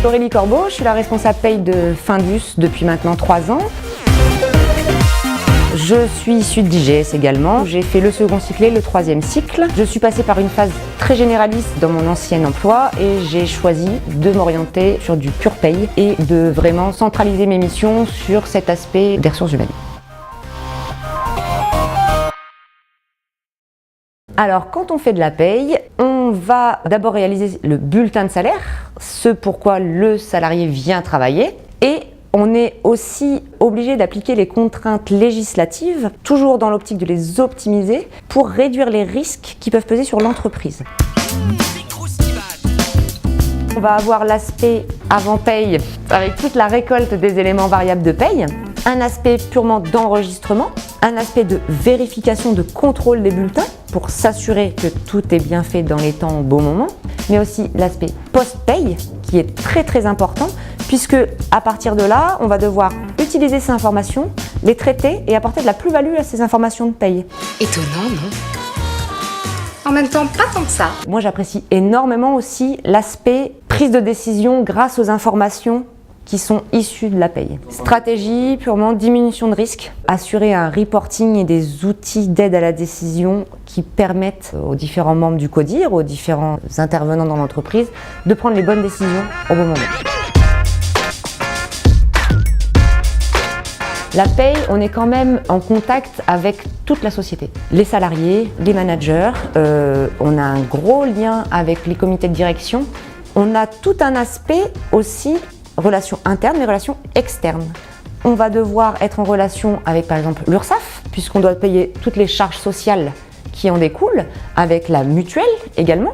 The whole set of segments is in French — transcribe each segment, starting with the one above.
Aurélie Corbeau, je suis la responsable paye de Findus depuis maintenant 3 ans. Je suis issue de l'IGS également. J'ai fait le second cycle et le troisième cycle. Je suis passée par une phase très généraliste dans mon ancien emploi et j'ai choisi de m'orienter sur du pure paye et de vraiment centraliser mes missions sur cet aspect des ressources humaines. Alors, quand on fait de la paye, on va d'abord réaliser le bulletin de salaire, ce pourquoi le salarié vient travailler, et on est aussi obligé d'appliquer les contraintes législatives, toujours dans l'optique de les optimiser, pour réduire les risques qui peuvent peser sur l'entreprise. On va avoir l'aspect avant-paye, avec toute la récolte des éléments variables de paye, un aspect purement d'enregistrement, un aspect de vérification, de contrôle des bulletins, pour s'assurer que tout est bien fait dans les temps au bon moment, mais aussi l'aspect post-paye, qui est très important, puisque à partir de là, on va devoir utiliser ces informations, les traiter et apporter de la plus-value à ces informations de paye. Étonnant, non? En même temps, pas tant que ça. Moi, j'apprécie énormément aussi l'aspect prise de décision grâce aux informations qui sont issues de la paye. Stratégie, purement diminution de risque, assurer un reporting et des outils d'aide à la décision qui permettent aux différents membres du CODIR, aux différents intervenants dans l'entreprise, de prendre les bonnes décisions au bon moment. La paye, on est quand même en contact avec toute la société. Les salariés, les managers, on a un gros lien avec les comités de direction. On a tout un aspect aussi, relations internes mais relations externes. On va devoir être en relation avec par exemple l'URSSAF, puisqu'on doit payer toutes les charges sociales qui en découlent, avec la mutuelle également,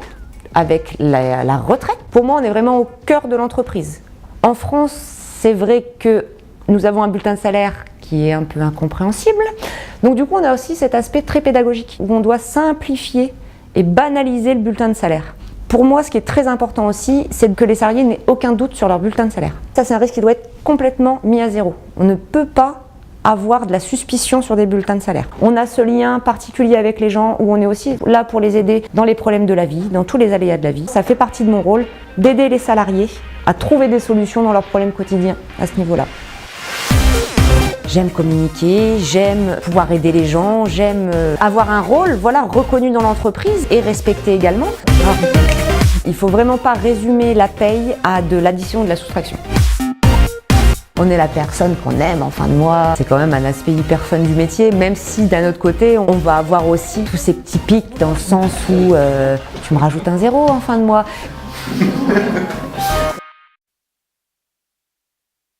avec la retraite. Pour moi, on est vraiment au cœur de l'entreprise. En France, c'est vrai que nous avons un bulletin de salaire qui est un peu incompréhensible. Donc du coup, on a aussi cet aspect très pédagogique où on doit simplifier et banaliser le bulletin de salaire. Pour moi, ce qui est très important aussi, c'est que les salariés n'aient aucun doute sur leur bulletin de salaire. Ça, c'est un risque qui doit être complètement mis à zéro. On ne peut pas avoir de la suspicion sur des bulletins de salaire. On a ce lien particulier avec les gens où on est aussi là pour les aider dans les problèmes de la vie, dans tous les aléas de la vie. Ça fait partie de mon rôle d'aider les salariés à trouver des solutions dans leurs problèmes quotidiens à ce niveau-là. J'aime communiquer, j'aime pouvoir aider les gens, j'aime avoir un rôle reconnu dans l'entreprise et respecté également. Il ne faut vraiment pas résumer la paye à de l'addition et de la soustraction. On est la personne qu'on aime en fin de mois. C'est quand même un aspect hyper fun du métier, même si d'un autre côté, on va avoir aussi tous ces petits pics dans le sens où tu me rajoutes un 0 en fin de mois.